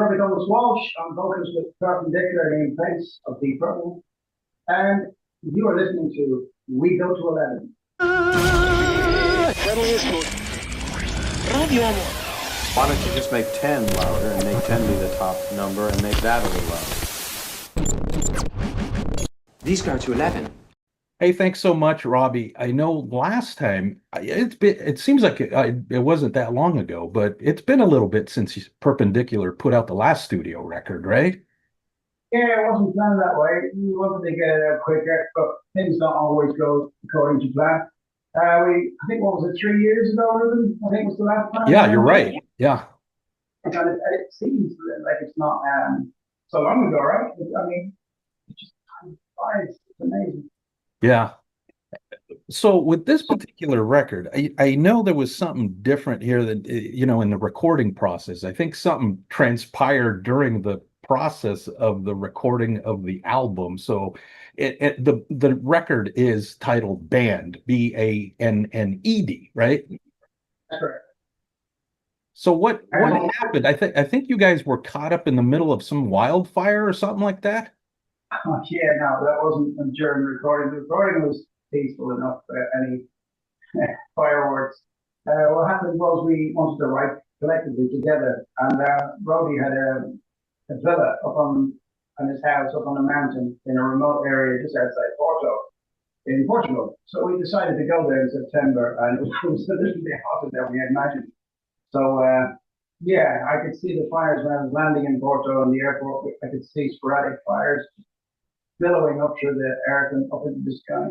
Robbie Walsh. I'm vocals with Purpendicular and Ian Paice of the Purple. And you are listening to We Go to 11. Why don't you just make 10 louder and make 10 be the top number and make that a little louder? These go to 11. Hey, thanks so much, Robbie. I know last time it seems like it wasn't that long ago, but it's been a little bit since Perpendicular put out the last studio record, right? Yeah, it wasn't planned that way. We wanted to get it out quicker, but things don't always go according to plan. I think, what was it, 3 years ago, Ruben? I think was the last time. Yeah, you're right. Yeah. And it seems like it's not so long ago, right? I mean, it just time flies. It's amazing. Yeah. So with this particular record, I know there was something different here that, in the recording process. I think something transpired during the process of the recording of the album. So the record is titled Banned, B-A-N-N-E-D, right? That's right. So what happened? I think you guys were caught up in the middle of some wildfire or something like that. Oh, yeah, no, that wasn't during the recording. The recording was peaceful enough. Any fireworks. What happened was we wanted to write collectively together, and Robby had a villa up on his house up on a mountain in a remote area just outside Porto in Portugal. So we decided to go there in September, and it was a little bit hotter than we had imagined. So yeah, I could see the fires when I was landing in Porto in the airport. I could see sporadic fires billowing up through the earth and up into the sky.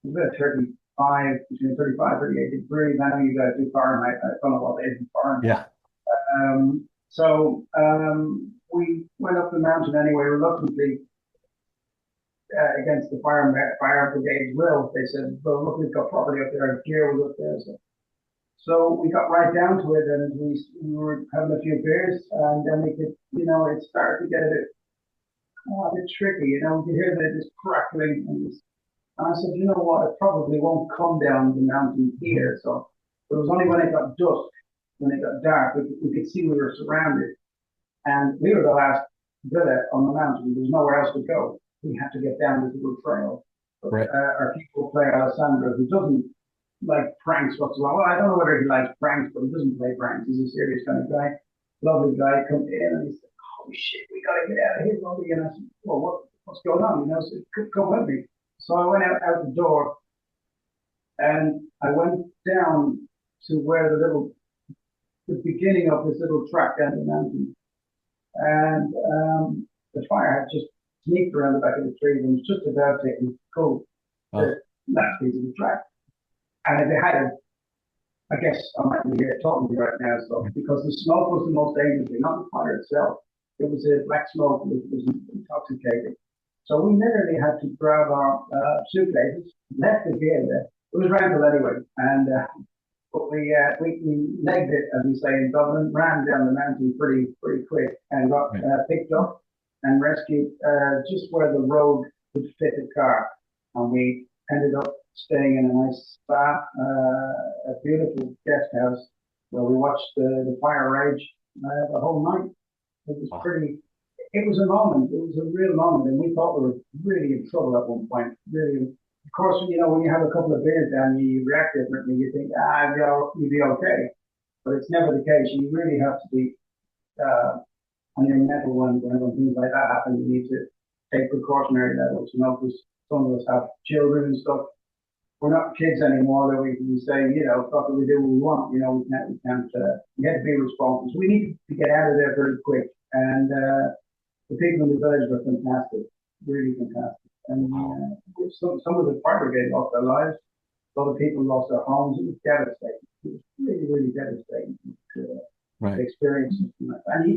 It was about 35, between 35 38 degrees. I know you guys do Fahrenheit. I don't know what it is in Fahrenheit. Yeah. So we went up the mountain anyway, reluctantly, against the fire brigade's will. They said, well, look, we've got property up there, our gear was up there. So we got right down to it, and we were having a few beers, and then we could, it started to get a bit tricky, you could hear this crackling, and I said, you know what, it probably won't come down the mountain here. So it was only when it got dusk, when it got dark, we could see we were surrounded, and we were the last villa on the mountain. There was nowhere else to go. We had to get down this little trail. But, right. Our people player Alessandro, who doesn't like pranks whatsoever. Well, I don't know whether he likes pranks, but he doesn't play pranks. He's a serious kind of guy. Lovely guy. Come in and he said, "Holy shit, we gotta get out of here, Robby." And I said, "Well, what's going on?" So come with me. So I went out the door, and I went down to where the beginning of this little track down the mountain, and the fire had just sneaked around the back of the trees and was just about to go the last piece of the track. And if it had, I guess I might be here talking to you right now, so because the smoke was the most dangerous thing, not the fire itself. It was a black smoke, it was intoxicating. So we literally had to grab our suitcases, left the gear there. It was rental anyway, and but we legged it, as we say in Dublin, ran down the mountain pretty quick, and got picked up and rescued just where the road would fit the car, and we ended up staying in a nice spa, a beautiful guest house where we watched the fire rage the whole night. It was pretty. It was a moment. It was a real moment, and we thought we were really in trouble at one point. Really, of course, when you have a couple of beers down, you react differently. You think, you'd be okay, but it's never the case. You really have to be on your mettle when things like that happen. You need to take precautionary levels, because some of us have children and stuff. We're not kids anymore that we can say, fuck it, we do what we want. We can't, we have to be responsible. So we need to get out of there very quick. And the people in the village were fantastic, really fantastic. And some of the fire brigade lost their lives. A lot of people lost their homes. It was devastating. It was really, really devastating to experience something like that. And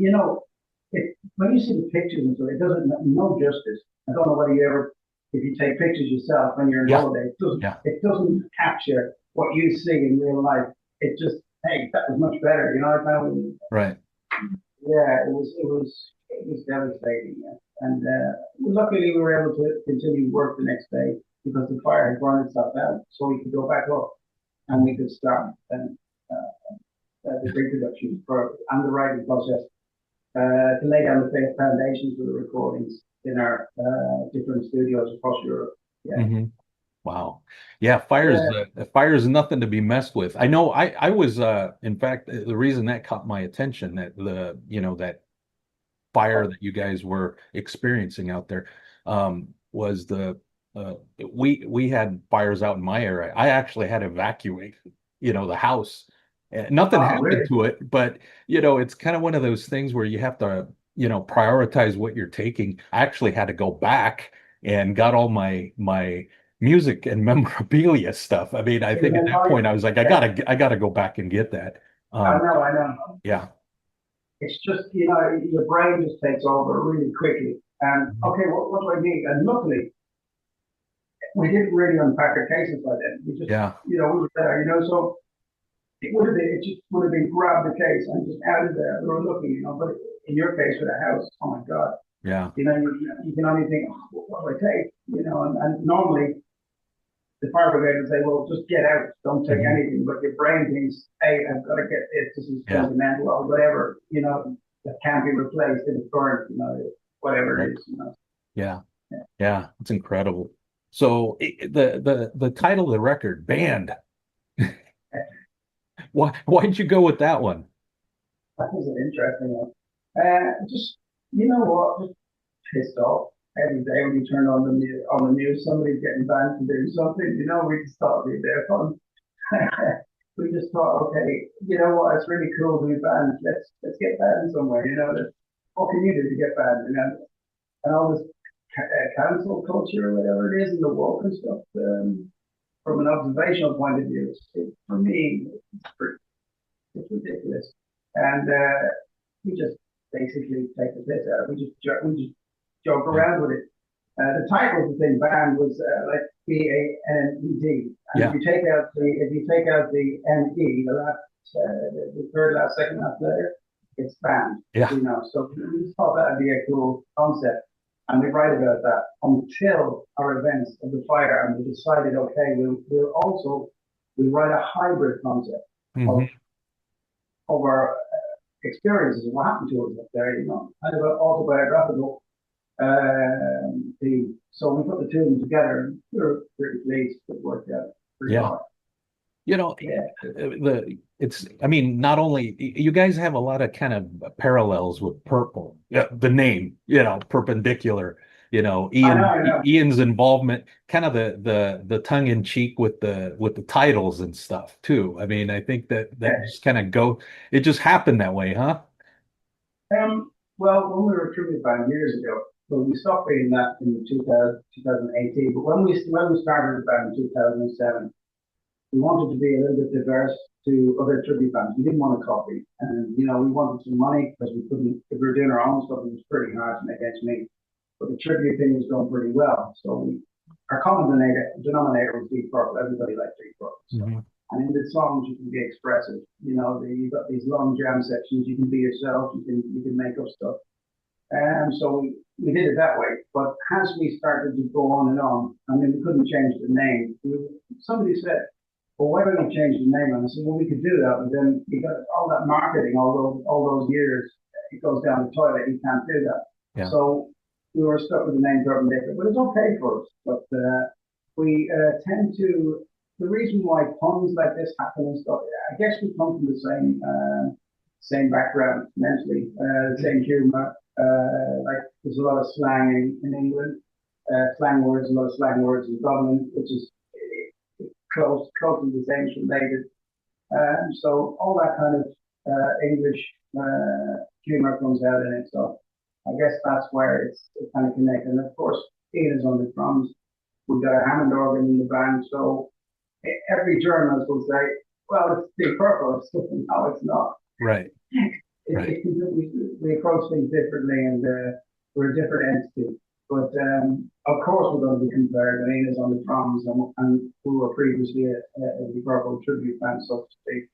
when you see the pictures and so, it doesn't no justice. I don't know whether you ever, if you take pictures yourself when you're on holiday, it doesn't capture what you see in real life. It just, hey, that was much better, Right. Yeah, it was devastating. Yeah. And luckily we were able to continue work the next day because the fire had burned itself out, so we could go back up and we could start the pre-production and the writing process. to lay down the foundations for the recordings in our different studios across Europe. Yeah. Mm-hmm. Wow. Yeah, fire's nothing to be messed with. I know I was in fact the reason that caught my attention that that fire that you guys were experiencing out there was uh we had fires out in my area. I actually had to evacuate, the house. Nothing Oh, happened really? to it, but it's kind of one of those things where you have to, prioritize what you're taking. I actually had to go back and got all my music and memorabilia stuff. I mean, I think at that point I was like, I gotta go back and get that. I know. Yeah. It's just, your brain just takes over really quickly. And okay, what do I need? And luckily, we didn't really unpack our cases by then. We just, Yeah. we were there, so it just would have been grab the case and just out of there. We were looking, but in your case with a house, oh my God, Yeah. you can only think, oh, what do I take? And normally the fire brigade would say, well, just get out, don't take anything. But your brain thinks, hey, I've got to get this is fundamental or whatever, that can't be replaced in the burn, whatever it is, Yeah. Yeah. It's incredible. So the title of the record, Band. Why'd you go with that one? That was an interesting one. Just, what, just pissed off every day when you turn on the news, somebody's getting banned for doing something, we just thought it'd be a bit of fun. We just thought, okay, you know what, it's really cool to be banned. Let's get banned somewhere, what can you do to get banned, and all this cancel culture or whatever it is, and the woke and stuff. From an observational point of view, for me, it's ridiculous, and we just basically take the piss out. We just joke around with it. The title of the thing band was like BANED, and if you take out the NE, the third last, second last letter, it's band. Yeah. So we just thought that'd be a cool concept, and we write about that until our events of the fire, and we decided, okay, we'll write a hybrid concept of our experiences and what happened to us up there, kind of an autobiographical theme. So we put the two of them together, and we were pretty pleased it worked out pretty hard. I mean, not only you guys have a lot of kind of parallels with Purple, the name, Perpendicular, Ian's involvement, kind of the tongue in cheek with the titles and stuff too. I mean, I think that just kind of it just happened that way, huh? Well, when we were a tribute band years ago, so we stopped being that in 2018, but when we started the band in 2007, we wanted to be a little bit diverse to other tribute bands. We didn't want to copy, and we wanted some money because we couldn't. If we were doing our own stuff, it was pretty hard to make ends meet. But the tribute thing was going pretty well, so our common denominator was Deep Purple. Everybody liked Deep Purple, and in the songs you can be expressive. You've got these long jam sections. You can be yourself. You can make up stuff. And so we did it that way. But as we started to go on and on, I mean, we couldn't change the name. Somebody said, well, why don't we change the name? And I said, well, we could do that, but then you got all that marketing, all those years, it goes down the toilet. You can't do that. Yeah. So we were stuck with the name Purpendicular, but it's okay for us. But we tend to, the reason why puns like this happen and stuff, I guess we come from the same background mentally, the same humor. Like there's a lot of slang in England, a lot of slang words in Dublin, which is closely the same related. So all that kind of English humor comes out in it. So I guess that's where it's kind of connected. And of course, Ian is on the drums. We've got a Hammond organ in the band. So every journalist will say, well, it's Deep Purple. No, it's not. Right. We approach things differently, and we're a different entity. But of course, we're going to be compared. And Ian is on the drums, and we were previously a Deep Purple tribute band, so to speak.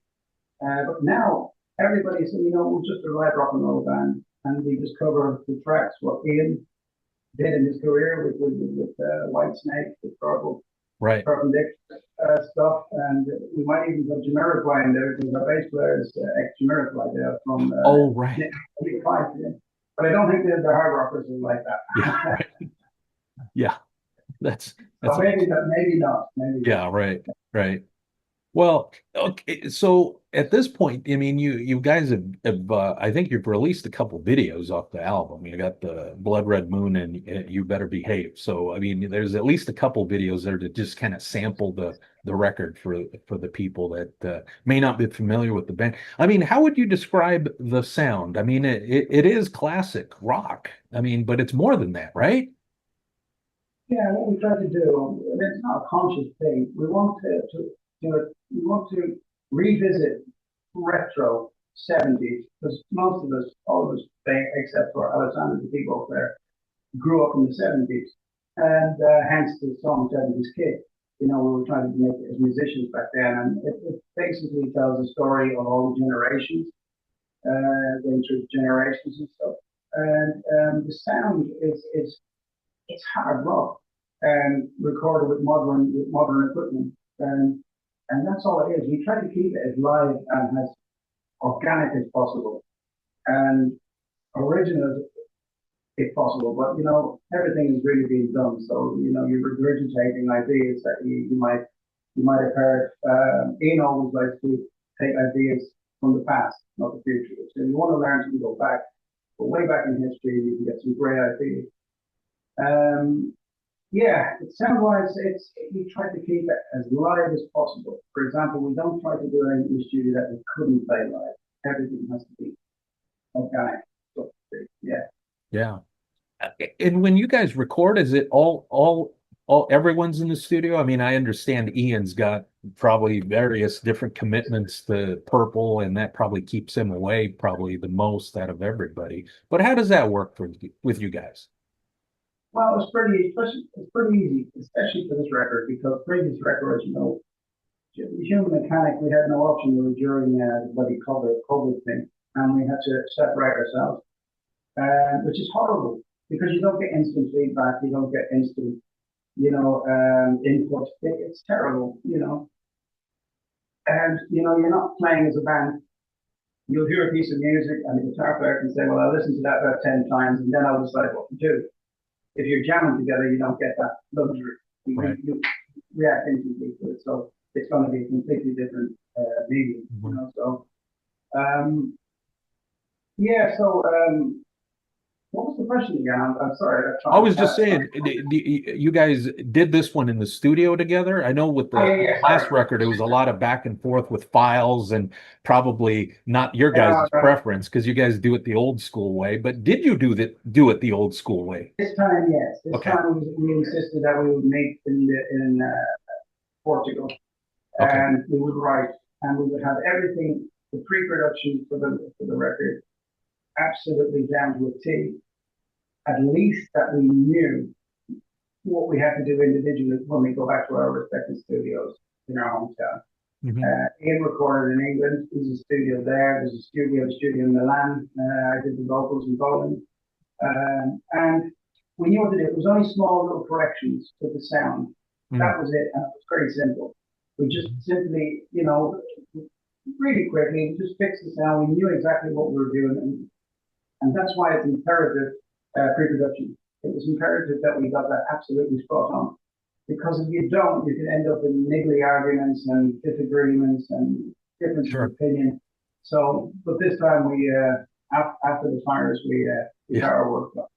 But now everybody's, we're just a right rock and roll band, and we just cover the tracks what Ian did in his career with White Snake, with Purple, right, Purpendicular, stuff, and we might even put Jamiroquai in there because our bass player is ex-Jamiroquai there from Oh, right. 85, yeah. But I don't think the hard rockers are like that. Yeah, right. Yeah, that's So maybe that, maybe not, maybe. yeah, right, right. Well, okay, so at this point, I mean, you guys have I think you've released a couple videos off the album. You got the Blood Red Moon and You Better Behave. So I mean, there's at least a couple videos there to just kind of sample the record for the people that may not be familiar with the band. I mean, how would you describe the sound? I mean, it is classic rock. I mean, but it's more than that, right? Yeah, what we try to do, and it's not a conscious thing, we want to do it, we want to revisit retro 70s, because most of us, all of us, except for Alexander, the keyboard player, grew up in the 70s, and hence the song 70s Kid. You know, we were trying to make it as musicians back then, and it basically tells the story of all the generations, going through generations and stuff. And the sound is it's hard rock and recorded with modern equipment, and that's all it is. We try to keep it as live and as organic as possible and original if possible. But you know, everything is really being done, so you know, you're regurgitating ideas that you might have heard. Ian always likes to take ideas from the past, not the future. So you want to learn to go back, but way back in history, you can get some great ideas. Yeah, it sound wise, we try to keep it as live as possible. For example, we don't try to do anything in the studio that we couldn't play live. Everything has to be organic. So, yeah. Yeah. And when you guys record, is it all everyone's in the studio? I mean, I understand Ian's got probably various different commitments to Purple, and that probably keeps him away probably the most out of everybody. But how does that work with you guys? Well, it's pretty easy, especially for this record, because previous records, you know, Human Mechanic, we had no option. We were during the bloody COVID thing, and we had to separate ourselves, which is horrible because you don't get instant feedback, you don't get instant, you know, input. It's terrible, you know. And you know, you're not playing as a band. You'll hear a piece of music, and the guitar player can say, "Well, I listened to that about 10 times, and then I'll decide what to do." If you're jamming together, you don't get that luxury. Right. You react instantly to it, so it's going to be a completely different medium, you know. So, yeah. So, what was the question again? I'm sorry. I was just saying, you guys did this one in the studio together. I know with the last record, it was a lot of back and forth with files and probably not your guys' preference because you guys do it the old school way. But did you do it the old school way? This time, yes. This time we insisted that we would meet in Portugal, and we would write, and we would have everything, the pre-production for the record, absolutely down to a T. At least that we knew what we had to do individually when we go back to our respective studios in our hometown. Mm-hmm. Ian recorded in England. There's a studio there. There's a studio in Milan. I did the vocals in Poland. And we knew what to do. It was only small little corrections to the sound. Mm-hmm. That was it. And it was very simple. We just simply, you know, really quickly, just fixed the sound. We knew exactly what we were doing. And that's why it's imperative, pre-production. It was imperative that we got that absolutely spot on. Because if you don't, you can end up in niggly arguments and disagreements and difference of opinion. So, but this time we, after the fires, we got our work done.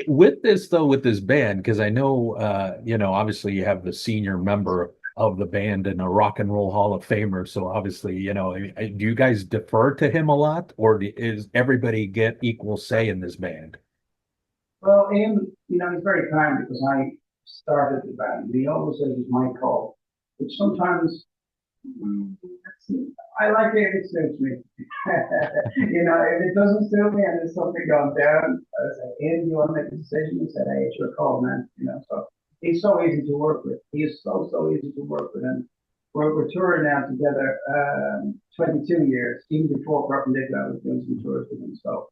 With this though, with this band, because I know, you know, obviously you have the senior member of the band and a Rock and Roll Hall of Famer. So obviously, you know, do you guys defer to him a lot, or is everybody get equal say in this band? Well, Ian, you know, he's very kind because I started the band. He always says it's my call, which sometimes I like it if it suits me. You know, if it doesn't suit me and there's something going down, I say, Ian, you want to make a decision? He said, hey, it's your call, man. You know, so he's so easy to work with. He is so easy to work with. And we're touring now together 22 years. Even before Purpendicular, I was doing some tours with him. So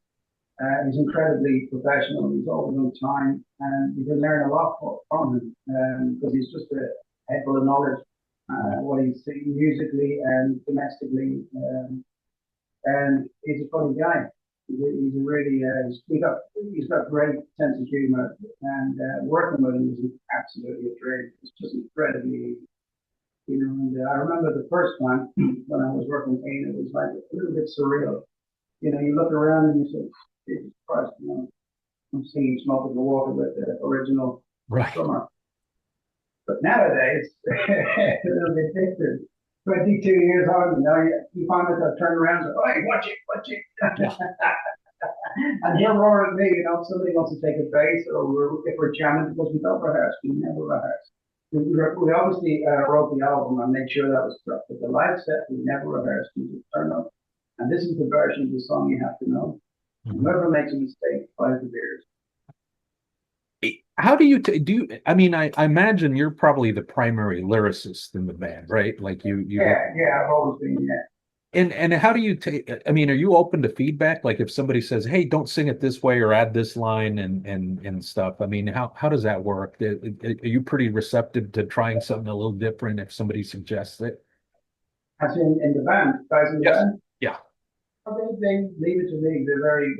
he's incredibly professional. He's always on time. And you can learn a lot from him because he's just a head full of knowledge. what he's singing musically and domestically. And he's a funny guy. He's a really, he's got great sense of humor, and working with him is absolutely a dream. It's just incredibly easy. And I remember the first time when I was working with Ian, it was like a little bit surreal. You look around and you say, Jesus Christ, I'm seeing Smoke in the Water with the original drummer. But nowadays, it's a little bit different. 22 years on, you find myself turn around and say, "Hey, watch it." Yeah. And he'll roar at me, if somebody wants to take a bass or if we're jamming, because we don't rehearse, we never rehearse. We obviously wrote the album and made sure that was correct, but the live set, we never rehearsed, we just turn up. And this is the version of the song you have to know. Whoever makes a mistake, buys the beers. How do you do? I mean, I imagine you're probably the primary lyricist in the band, right? Like you. Yeah, I've always been. Yeah. And how do you take? I mean, are you open to feedback? Like if somebody says, "Hey, don't sing it this way," or add this line and stuff. I mean, how does that work? Are you pretty receptive to trying something a little different if somebody suggests it? As in the band, guys in the band. Yeah. They leave it to me.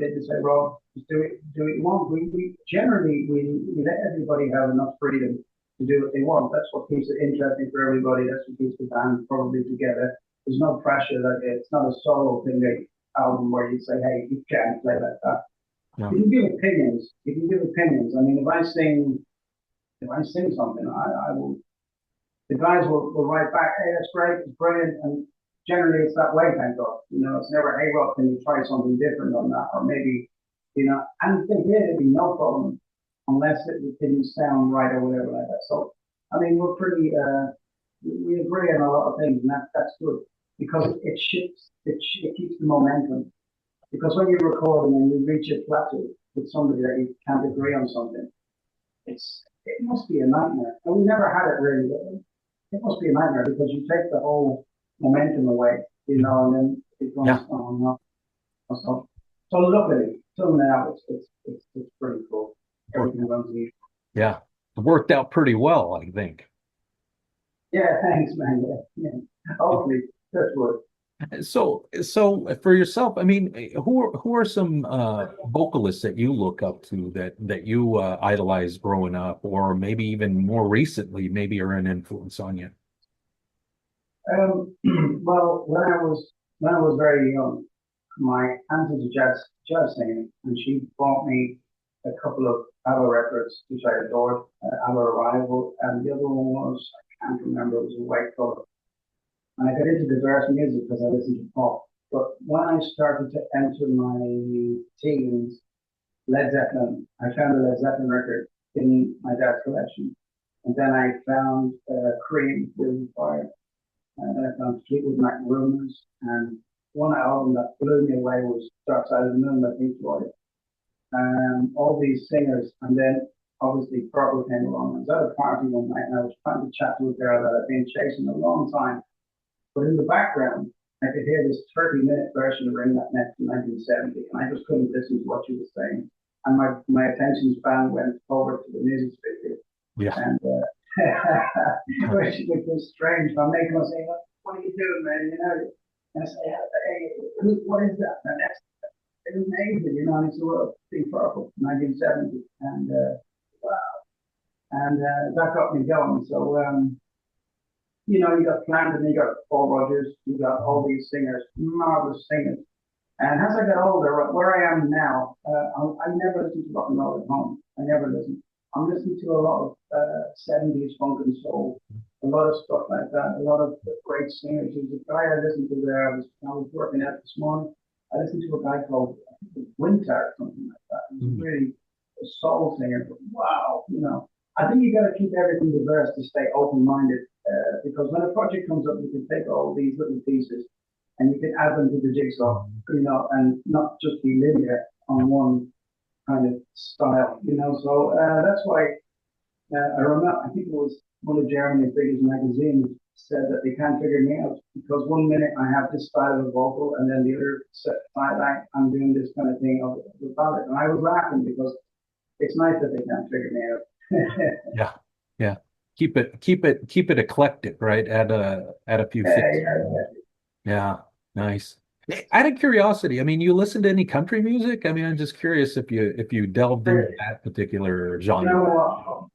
They just say, "Rob, just do it you want." We generally let everybody have enough freedom to do what they want. That's what keeps it interesting for everybody. That's what keeps the band probably together. There's no pressure that it's not a solo thing, like album where you say, "Hey, you can't play like that." No. You can give opinions. I mean, if I sing something, I will. The guys will write back, "Hey, that's great, it's brilliant," and generally it's that way, thank God. It's never, "Hey, Rob, can you try something different on that?" Or maybe, and if they did, it'd be no problem, unless it didn't sound right or whatever like that. So, I mean, we're pretty, we agree on a lot of things, and that's good, because it keeps the momentum. Because when you're recording and you reach a plateau with somebody that you can't agree on something, it must be a nightmare. And we never had it really. It must be a nightmare because you take the whole momentum away, and then it goes on. So luckily, till now, it's pretty cool. Everything runs easy. Yeah, it worked out pretty well, I think. Yeah, thanks, man. Yeah. Hopefully, that's good. So for yourself, I mean, who are some vocalists that you look up to that you idolized growing up, or maybe even more recently, maybe are an influence on you? Well, when I was very young, my aunt was a jazz singer, and she bought me a couple of ABBA records, which I adored. ABBA Arrival, and the other one was, I can't remember, it was a white cover. And I got into diverse music because I listened to pop. But when I started to enter my teens, Led Zeppelin, I found a Led Zeppelin record in my dad's collection. And then I found Cream, Wildfire. And then I found Fleetwood Mac Rumors. And one album that blew me away was Dark Side of the Moon by Pink Floyd. All these singers. And then obviously Purple came along. I was at a party one night and I was trying to chat to a girl that I'd been chasing a long time. But in the background, I could hear this 30-minute version of Ring That Neck from 1970, and I just couldn't listen to what she was saying. And my attention span went over to the music speaker. Yeah. And which was strange. I'm making her say, "What are you doing, man?" And I say, "Hey, what is that?" And it was amazing, And it's a Big Purple, 1970, and wow. And that got me going. So. You got Plant, you got Paul Rodgers, you got all these singers, marvelous singers. And as I got older, where I am now, I never listen to rock and roll at home. I never listen. I'm listening to a lot of 70s funk and soul, a lot of stuff like that, a lot of great singers. There's a guy I listened to there, I was working out this morning. I listened to a guy called Winter or something like that. He's really a soul singer, but wow, I think you got to keep everything diverse to stay open-minded. Because when a project comes up, you can take all these little pieces and you can add them to the jigsaw, and not just be linear on one kind of style, So that's why I remember, I think it was one of Germany's biggest magazines said that they can't figure me out because one minute I have this style of vocal and then the other side I'm doing this kind of thing of the ballad. And I was laughing because it's nice that they can't figure me out. Yeah. keep it eclectic, right? Add a few Yeah, things. yeah, yeah. Yeah, nice. Out of curiosity, I mean, you listen to any country music? I mean, I'm just curious if you delved into that particular You genre. know what?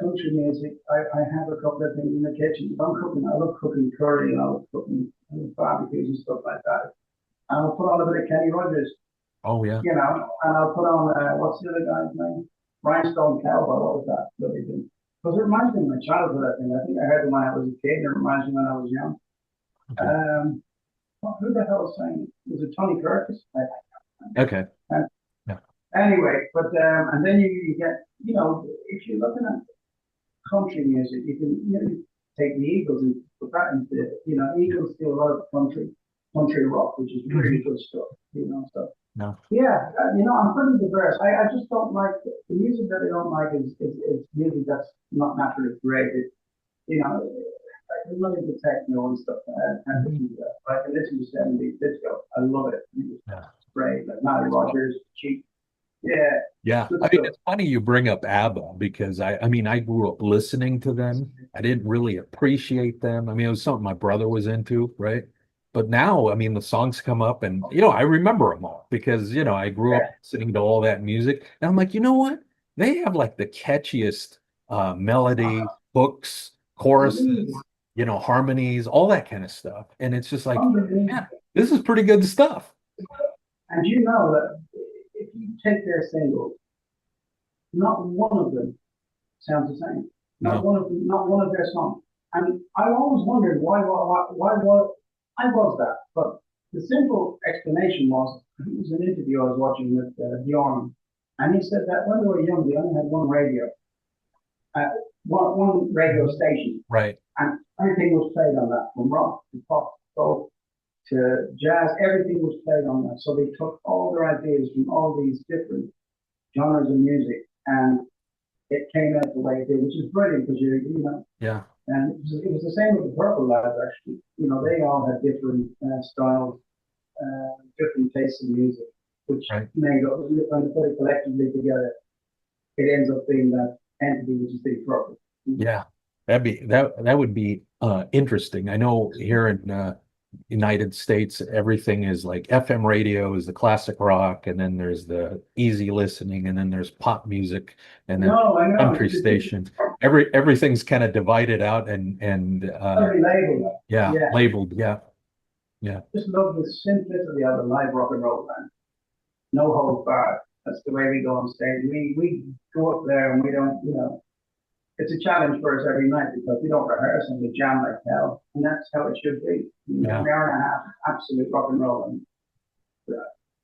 Country music. I have a couple of things in the kitchen. If I'm cooking, I love cooking curry and I love cooking barbecues and stuff like that. And I'll put on a bit of Kenny Rogers, Oh yeah. you know, and I'll put on what's the other guy's name? Rhinestone Cowboy. What was that? Bloody thing. Because it reminds me of my childhood. I think I heard it when I was a kid, and it reminds me when I was young. Okay. Who the hell was saying? Was it Tony Curtis? Okay. And Yeah. anyway, but and then you get, you know, if you're looking at country music, you can, you know, take the Eagles and put that into, you know, Eagles do a lot of country rock, which is really good stuff, you know. So No. yeah, you know, I'm pretty diverse. I just don't like the music that I don't like is music that's not naturally created. You know, I love the techno and stuff. And listen to that. I can listen to 70s disco. I love it. It's Yeah. great. Like Matty Rogers, Cheap. Yeah, Yeah. good I mean, stuff. it's funny you bring up ABBA because I mean, I grew up listening to them. I didn't really appreciate them. I mean, it was something my brother was into, right? But now, I mean, the songs come up and, I remember them all because, I grew up Yeah. listening to all that music. And I'm like, you know what? They have like the catchiest melody, hooks, Unbelievable. choruses, harmonies, all that kind of stuff. And it's just like, Unbelievable. man, this is pretty good stuff. And you know that if you take their singles, not one of them sounds the same. Not No. one of them, not one of their songs. And I always wondered why was that? But the simple explanation was it was an interview I was watching with Bjorn, and he said that when they were young, they only had one radio, uh, one radio station, Right. and everything was played on that, from rock to pop, folk to jazz. Everything was played on that. So they took all their ideas from all these different genres of music, and it came out the way it did, which is brilliant because Yeah. and it was the same with the Purple lads actually. You know, they all had different styles, different tastes in music, which Right. made up when you put it collectively together, it ends up being that entity which is Big Purple. Yeah, that would be interesting. I know here in United States, everything is like FM radio is the classic rock, and then there's the easy listening, and then there's pop music, and then No, I know. country stations. Everything's kind of divided out and Every label. yeah, Yeah. labeled. Yeah, yeah, Just love the simplicity of the live rock and roll band. No holds barred. That's the way we go on stage. We go up there and we don't, it's a challenge for us every night because we don't rehearse and we jam like hell, and that's how it should be. Yeah. An hour and a half, absolute rock and roll. And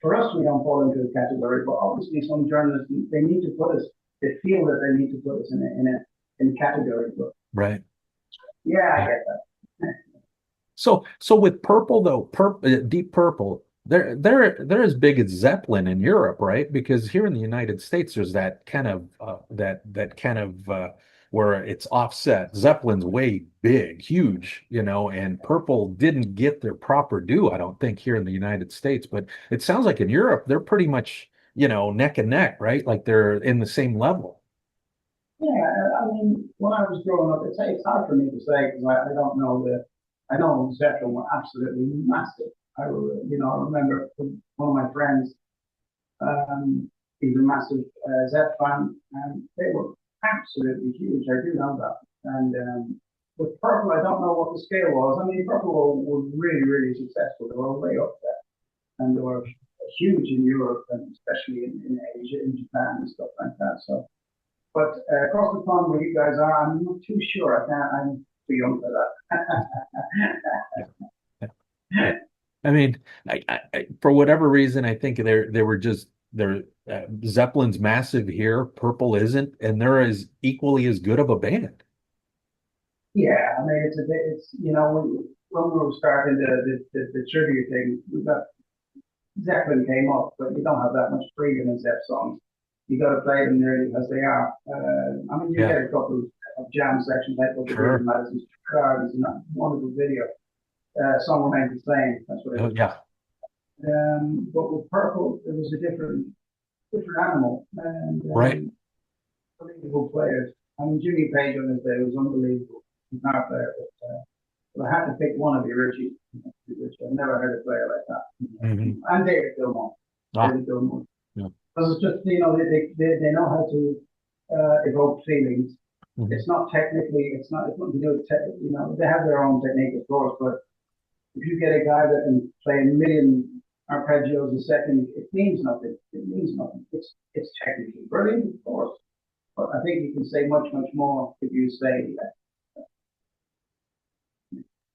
for us, we don't fall into the category, but obviously some journalists they need to put us. They feel that they need to put us in a category. But right. yeah, I get that. So with Purple though, Deep Purple, they're as big as Zeppelin in Europe, right? Because here in the United States, there's that kind of where it's offset. Zeppelin's way big, huge, and Purple didn't get their proper due, I don't think, here in the United States. But it sounds like in Europe, they're pretty much, neck and neck, right? Like they're in the same level. Yeah, I mean, when I was growing up, it's hard for me to say because I don't know I know Zeppelin were absolutely massive. I remember one of my friends, he's a massive Zepp fan, and they were absolutely huge. I do know that. And with Purple, I don't know what the scale was. I mean, Purple were really, really successful. They were way up there, and they were huge in Europe and especially in Asia, in Japan and stuff like that. So, but across the pond where you guys are, I'm not too sure. I'm too young for that. Yeah. I mean, for whatever reason, I think they're Zeppelin's massive here, Purple isn't, and they're as equally as good of a band. Yeah, I mean, it's when we were starting the trivia thing, we got Zeppelin came up, but you don't have that much freedom in Zepp songs. You got to play them nearly as they are. I mean, you Yeah. get a couple of jam sections like what they Sure. did in Madison Square Garden. It's a wonderful video. Song remains the same. That's what it Oh, is. yeah. But with Purple, it was a different animal, and Right. unbelievable players. I mean, Jimmy Page on his day was unbelievable guitar player, but I had to pick one of the Richie. I've never heard a player like that. Mhm. And David Gilmour. Ah, David Gilmour. yeah. Because it's just, they know how to evoke feelings. Mhm. It's not technically, it's nothing to do with, they have their own technique, of course, but if you get a guy that can play a million arpeggios a second, it means nothing. It means nothing. It's technically brilliant, of course, but I think you can say much, much more if you say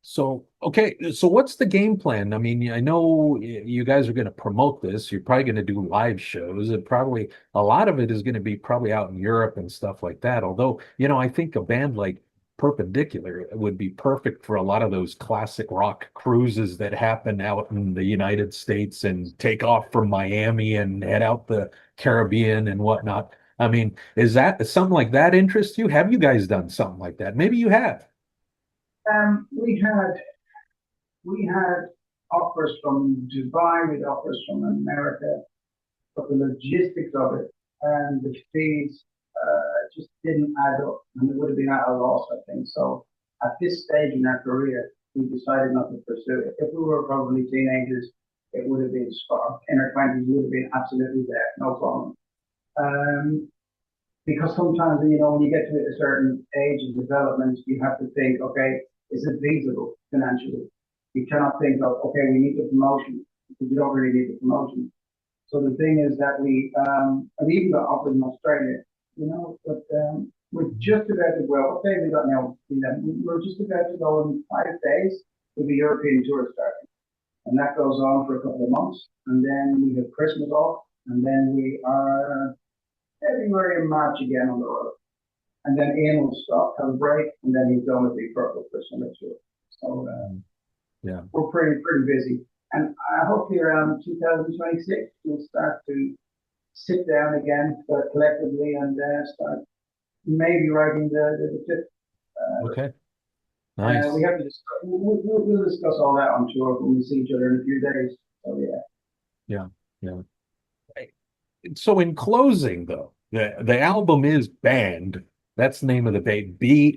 So, okay, so what's the game plan? I mean, I know you guys are going to promote this. You're probably going to do live shows, and probably a lot of it is going to be probably out in Europe and stuff like that. Although, I think a band like Purpendicular would be perfect for a lot of those classic rock cruises that happen out in the United States and take off from Miami and head out the Caribbean and whatnot. I mean, is something like that interest you? Have you guys done something like that? Maybe you have. we had offers from Dubai, we had offers from America, but the logistics of it and the fees just didn't add up, and it would have been at a loss, I think. So at this stage in our career, we decided not to pursue it. If we were probably teenagers, it would have been spot. In our 20s, we would have been absolutely there, no problem. Um, because sometimes, when you get to a certain age of development, you have to think, okay, is it feasible financially? You cannot think of, okay, we need the promotion, because you don't really need the promotion. So the thing is that we even got offered in Australia, but we're just about to go. What day we got now? We're just about to go in 5 days with the European tour starting. And that goes on for a couple of months. And then we have Christmas off. And then we are February and March again on the road. And then Ian will stop, have a break, and then he's done with the Purple for summer tour. So Yeah. we're pretty busy. And I hope around 2026 we'll start to sit down again collectively and start maybe writing the fifth. Okay. Nice. We have to we'll discuss all that on tour when we see each other in a few days. So Yeah. Yeah. So in closing, though, the album is Banned. That's the name of the band, Banned.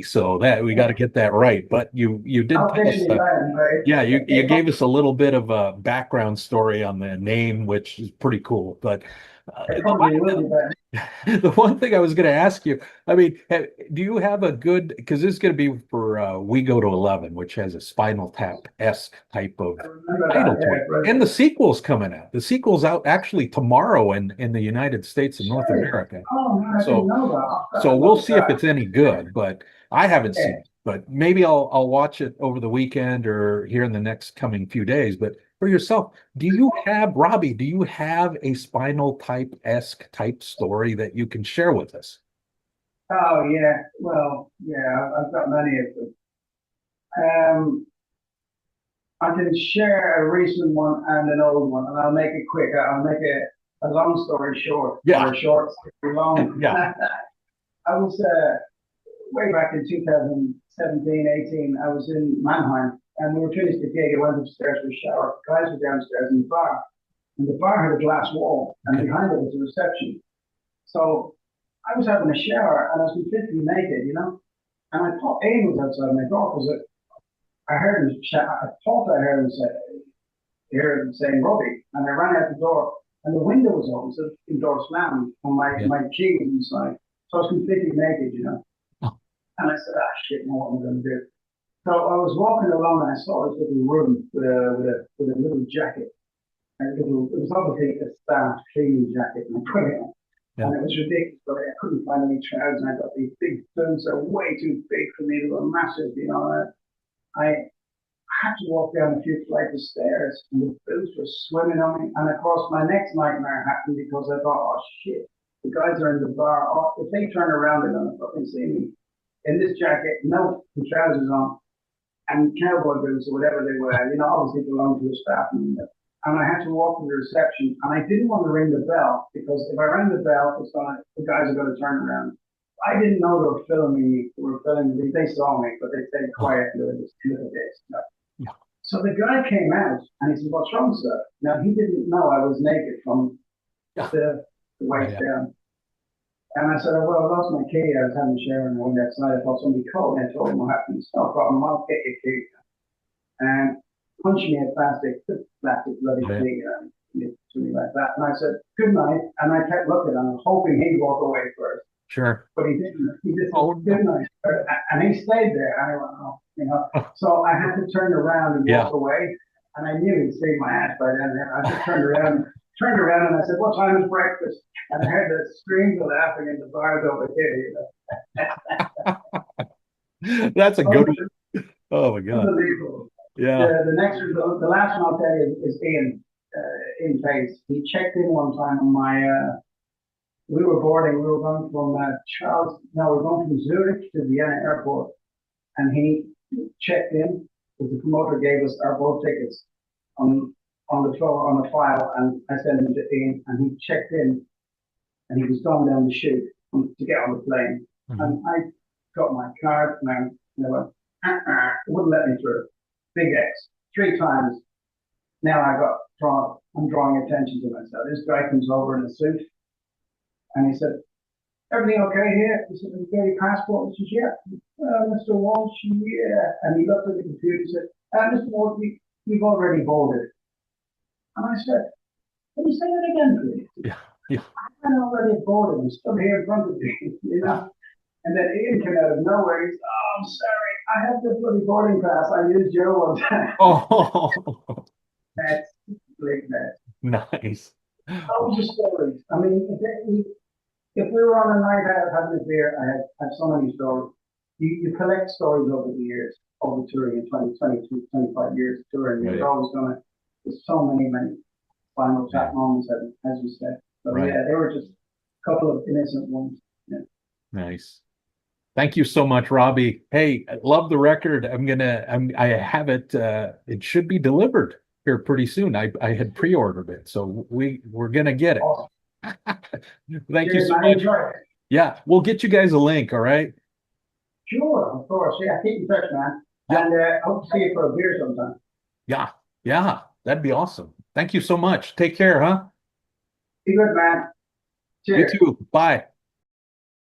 So that we got to get that right. But you did tell us, right? yeah, you gave us a little bit of a background story on the name, which is pretty cool. But It probably will be banned. the one thing I was going to ask you, I mean, do you have a good, because this is going to be for We Go to 11, which has a Spinal Tap-esque type of title to it. Right. And the sequel's coming out. The sequel's out actually tomorrow in the United States and North America. Oh, no, I didn't know that. So we'll see if it's any good, but I haven't seen it. But maybe I'll watch it over the weekend or here in the next coming few days. But for yourself, Robbie, do you have a Spinal Tap-esque type story that you can share with us? Oh yeah, well yeah, I've got many of them. I can share a recent one and an old one, and I'll make it quick. I'll make a long story short. Yeah. Or a short story long. Yeah. I was way back in 2017, 18. I was in Mannheim, and we were finished the gig. I went upstairs for a shower. Guys were downstairs in the bar, and the bar had a glass wall, and behind it was a reception. So I was having a shower, and I was completely naked, and I thought Ian was outside my door because I heard him shout. I thought I heard him saying Robby, and I ran out the door, and the window was open, so the door slammed, and my key was inside. So I was completely naked, Oh. And I said, shit, now what am I going to do? So I was walking along, and I saw this little room with a little jacket. And it was obviously a staff cleaning jacket, and I put it on. Yeah. And it was ridiculous, but I couldn't find any trousers, and I got these big boots that are way too big for me. They were massive, I had to walk down a few flights of stairs, and the boots were swimming on me. And of course, my next nightmare happened because I thought, oh shit, the guys are in the bar. Oh, if they turn around, they're gonna fucking see me in this jacket, no trousers on, and cowboy boots or whatever they were. Obviously belonged to a staff member. And I had to walk to the reception, and I didn't want to ring the bell because if I rang the bell, the guys are going to turn around. I didn't know they were filming me. They saw me, but they stayed quiet and they were just look at this. Yeah. So the guy came out and he said, "What's wrong, sir?" Now he didn't know I was naked from the waist down. And I said, oh, well, I lost my key. I was having a shower and I went outside. I thought somebody called me. I told them what happened. It's no problem. I'll get your key. And punched me a plastic bloody Yeah. key to me like that. And I said, good night. And I kept looking. I was hoping he'd walk away first. Sure. But he didn't. He just Oh, said, good night. And he stayed there. I went, oh, you know. So I had to turn around and Yeah. walk away. And I knew he'd seen my ass by then. I just turned around and I said, what time is breakfast? And I heard the screams of laughing in the bars over here. You know? That's a good one. Oh my God. Unbelievable. Yeah. The next one, the last one I'll tell you is Ian Paice. He checked in one time on my, we were boarding, we were going from we were going from Zurich to Vienna airport. And he checked in because the promoter gave us our boat tickets on the floor on a file, and I sent him to Ian, and he checked in, and he was going down the chute to get on the plane. Mm-hmm. And I got my card, and they went, wouldn't let me through. Big X, 3 times. Now I'm drawing attention to myself. This guy comes over in a suit, and he said, everything okay here? He said, have you got your passport? He says, yeah. Mr. Walsh, yeah. And he looked at the computer and said, Mr. Walsh, you've already boarded. And I said, can you say that again, please? Yeah. I'm already boarded. I'm still here in front of you, you know. And then Ian came out of nowhere. He said, oh, I'm sorry. I have the bloody boarding pass. I used your one time. Oh, That's great, man. nice. Those are stories. I mean, if we were on a night out having a beer, I have so many stories. You collect stories over the years, over touring in 20, 22, 25 years touring. Right. You're always going to, there's so many final chat moments, as you said. So Right. yeah, they were just a couple of innocent ones. Yeah. Nice. Thank you so much, Robbie. Hey, I love the record. I have it. It should be delivered here pretty soon. I had pre-ordered it, so we're gonna get it. Awesome. Thank you Cheers, so man. much. Enjoy it. Yeah, we'll get you guys a link. All right. Sure, of course. Yeah, keep in touch, man. Yeah. And I hope to see you for a beer sometime. Yeah, that'd be awesome. Thank you so much. Take care, huh? Be good, man. You Cheers. too. Bye.